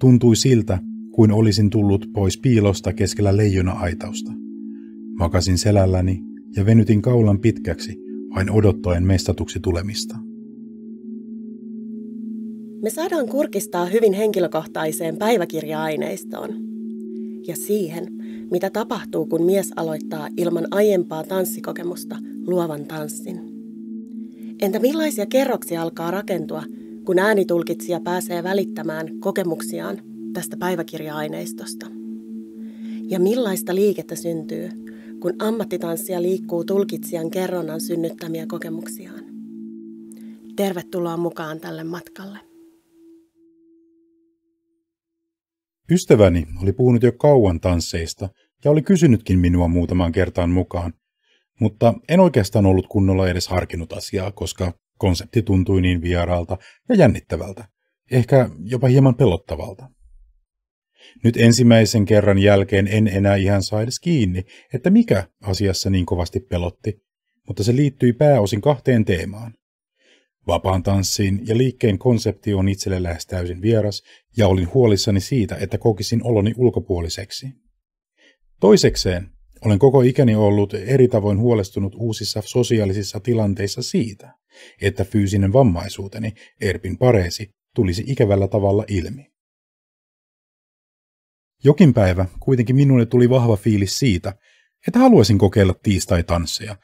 Tuntui siltä, kuin olisin tullut pois piilosta keskellä leijona-aitausta. Makasin selälläni ja venytin kaulan pitkäksi, vain odottaen mestatuksi tulemista. Me saadaan kurkistaa hyvin henkilökohtaiseen päiväkirja-aineistoon ja siihen, mitä tapahtuu, kun mies aloittaa ilman aiempaa tanssikokemusta luovan tanssin. Entä millaisia kerroksia alkaa rakentua, kun äänitulkitsija pääsee välittämään kokemuksiaan tästä päiväkirja-aineistosta? Ja millaista liikettä syntyy, kun ammattitanssija liikkuu tulkitsijan kerronnan synnyttämiä kokemuksiaan? Tervetuloa mukaan tälle matkalle. Ystäväni oli puhunut jo kauan tansseista ja oli kysynytkin minua muutamaan kertaan mukaan, mutta en oikeastaan ollut kunnolla edes harkinnut asiaa, koska konsepti tuntui niin vieraalta ja jännittävältä, ehkä jopa hieman pelottavalta. Nyt ensimmäisen kerran jälkeen en enää ihan saa edes kiinni, että mikä asiassa niin kovasti pelotti, mutta se liittyi pääosin kahteen teemaan. Vapaan tanssin ja liikkeen konsepti on itselle lähes täysin vieras, ja olin huolissani siitä, että kokisin oloni ulkopuoliseksi. Toisekseen, olen koko ikäni ollut eri tavoin huolestunut uusissa sosiaalisissa tilanteissa siitä, että fyysinen vammaisuuteni, Erpin pareesi, tulisi ikävällä tavalla ilmi. Jokin päivä kuitenkin minulle tuli vahva fiilis siitä, että haluaisin kokeilla tiistai-tansseja,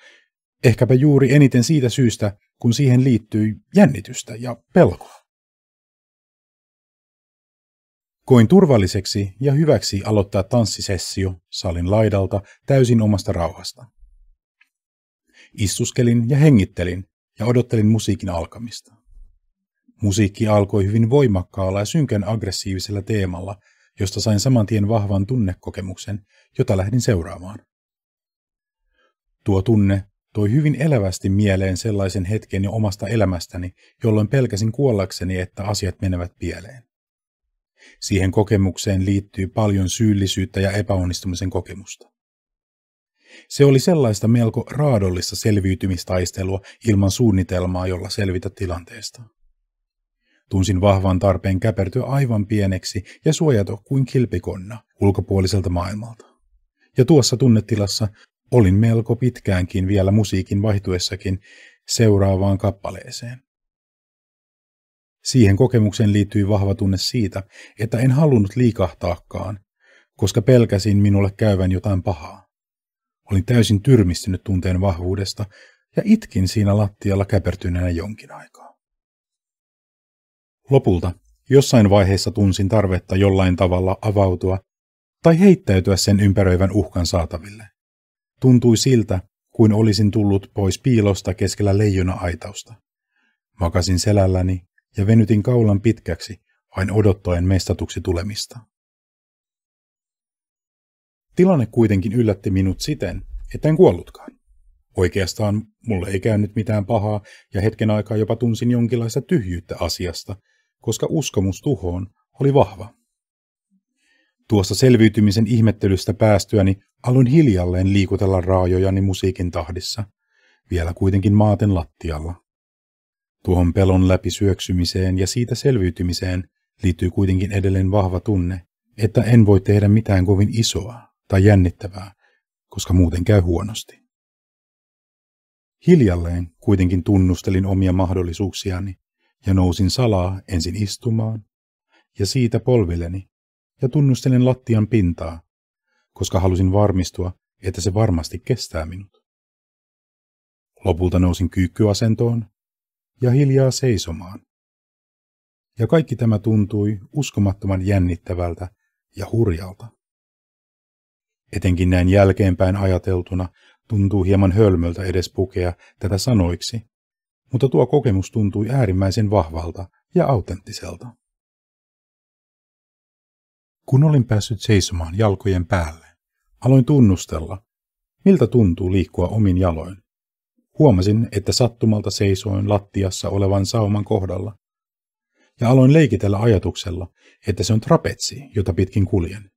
ehkäpä juuri eniten siitä syystä, kun siihen liittyi jännitystä ja pelkoa. Koin turvalliseksi ja hyväksi aloittaa tanssisessio salin laidalta täysin omasta rauhasta. Istuskelin ja hengittelin ja odottelin musiikin alkamista. Musiikki alkoi hyvin voimakkaalla ja synkän aggressiivisella teemalla, josta sain saman tien vahvan tunnekokemuksen, jota lähdin seuraamaan. Tuo tunne toi hyvin elävästi mieleen sellaisen hetken jo omasta elämästäni, jolloin pelkäsin kuollakseni, että asiat menevät pieleen. Siihen kokemukseen liittyy paljon syyllisyyttä ja epäonnistumisen kokemusta. Se oli sellaista melko raadollista selviytymistaistelua ilman suunnitelmaa, jolla selvitä tilanteesta. Tunsin vahvan tarpeen käpertyä aivan pieneksi ja suojata kuin kilpikonna ulkopuoliselta maailmalta. Ja tuossa tunnetilassa olin melko pitkäänkin vielä musiikin vaihtuessakin seuraavaan kappaleeseen. Siihen kokemukseen liittyi vahva tunne siitä, että en halunnut liikahtaakaan, koska pelkäsin minulle käyvän jotain pahaa. Olin täysin tyrmistynyt tunteen vahvuudesta ja itkin siinä lattialla käpertyneenä jonkin aikaa. Lopulta jossain vaiheessa tunsin tarvetta jollain tavalla avautua tai heittäytyä sen ympäröivän uhkan saataville. Tuntui siltä, kuin olisin tullut pois piilosta keskellä leijona-aitausta. Makasin selälläni ja venytin kaulan pitkäksi, vain odottaen mestatuksi tulemista. Tilanne kuitenkin yllätti minut siten, että en kuollutkaan. Oikeastaan mulle ei käynyt mitään pahaa ja hetken aikaa jopa tunsin jonkinlaista tyhjyyttä asiasta, koska uskomus tuhoon oli vahva. Tuosta selviytymisen ihmettelystä päästyäni aloin hiljalleen liikutella raajojani musiikin tahdissa, vielä kuitenkin maaten lattialla. Tuohon pelon läpi syöksymiseen ja siitä selviytymiseen liittyy kuitenkin edelleen vahva tunne, että en voi tehdä mitään kovin isoa tai jännittävää, koska muuten käy huonosti. Hiljalleen kuitenkin tunnustelin omia mahdollisuuksiani ja nousin salaa ensin istumaan ja siitä polvilleni ja tunnustelin lattian pintaa, koska halusin varmistua, että se varmasti kestää minut. Lopulta nousin kyykkyasentoon ja hiljaa seisomaan. Ja kaikki tämä tuntui uskomattoman jännittävältä ja hurjalta. Etenkin näin jälkeenpäin ajateltuna tuntuu hieman hölmöltä edes pukea tätä sanoiksi, mutta tuo kokemus tuntui äärimmäisen vahvalta ja autenttiselta. Kun olin päässyt seisomaan jalkojen päälle, aloin tunnustella, miltä tuntuu liikkua omin jaloin. Huomasin, että sattumalta seisoin lattiassa olevan sauman kohdalla, ja aloin leikitellä ajatuksella, että se on trapetsi, jota pitkin kuljen.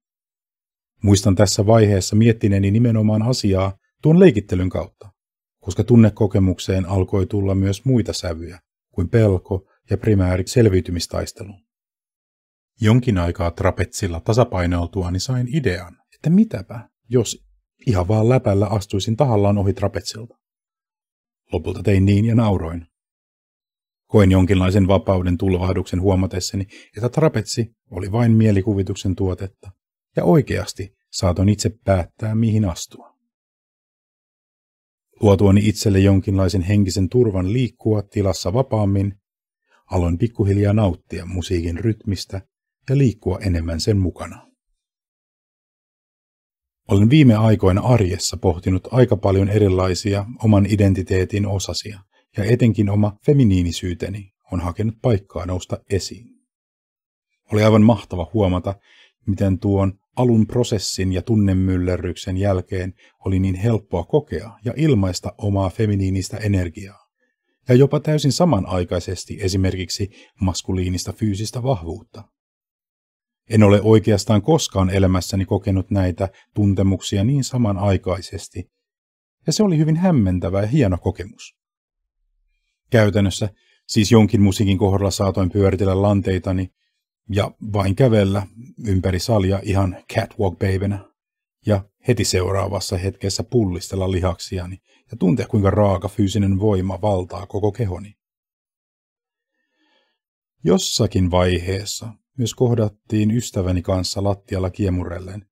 Muistan tässä vaiheessa miettineeni nimenomaan asiaa tuon leikittelyn kautta, koska tunnekokemukseen alkoi tulla myös muita sävyjä kuin pelko ja primääri selviytymistaistelu. Jonkin aikaa trapetsilla tasapainoiltuani sain idean, että mitäpä, jos ihan vaan läpällä astuisin tahallaan ohi trapetsilta. Lopulta tein niin ja nauroin. Koin jonkinlaisen vapauden tulvahduksen huomatessani, että trapetsi oli vain mielikuvituksen tuotetta, ja oikeasti saatoin itse päättää, mihin astua. Luotuani itselle jonkinlaisen henkisen turvan liikkua tilassa vapaammin, aloin pikkuhiljaa nauttia musiikin rytmistä ja liikkua enemmän sen mukana. Olen viime aikoina arjessa pohtinut aika paljon erilaisia oman identiteetin osasia, ja etenkin oma feminiinisyyteni on hakenut paikkaa nousta esiin. Oli aivan mahtava huomata, miten tuon alun prosessin ja tunnemyllerryksen jälkeen oli niin helppoa kokea ja ilmaista omaa feminiinistä energiaa, ja jopa täysin samanaikaisesti esimerkiksi maskuliinista fyysistä vahvuutta. En ole oikeastaan koskaan elämässäni kokenut näitä tuntemuksia niin samanaikaisesti, ja se oli hyvin hämmentävä ja hieno kokemus. Käytännössä siis jonkin musiikin kohdalla saatoin pyöritellä lanteitani ja vain kävellä ympäri salia ihan catwalk-babynä ja heti seuraavassa hetkessä pullistella lihaksiani ja tuntea kuinka raaka fyysinen voima valtaa koko kehoni. Jossakin vaiheessa myös kohdattiin ystäväni kanssa lattialla kiemurrellen,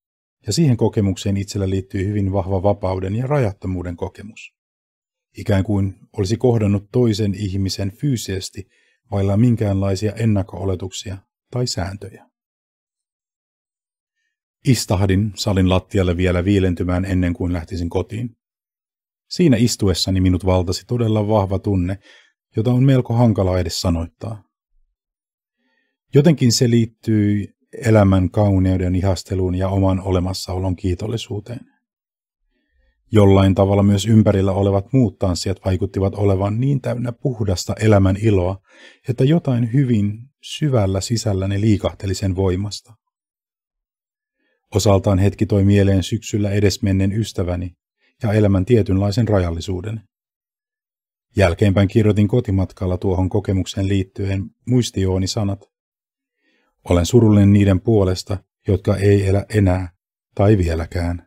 ja siihen kokemukseen itsellä liittyy hyvin vahva vapauden ja rajattomuuden kokemus. Ikään kuin olisi kohdannut toisen ihmisen fyysisesti vailla minkäänlaisia ennakko-oletuksia tai sääntöjä. Istahdin salin lattialle vielä viilentymään ennen kuin lähtisin kotiin. Siinä istuessani minut valtasi todella vahva tunne, jota on melko hankala edes sanoittaa. Jotenkin se liittyy elämän kauneuden ihasteluun ja oman olemassaolon kiitollisuuteen. Jollain tavalla myös ympärillä olevat muut tanssijat vaikuttivat olevan niin täynnä puhdasta elämän iloa, että jotain hyvin syvällä sisälläni liikahteli sen voimasta. Osaltaan hetki toi mieleen syksyllä edesmenneen ystäväni ja elämän tietynlaisen rajallisuuden. Jälkeenpäin kirjoitin kotimatkalla tuohon kokemukseen liittyen muistiooni sanat. Olen surullinen niiden puolesta, jotka ei elä enää tai vieläkään.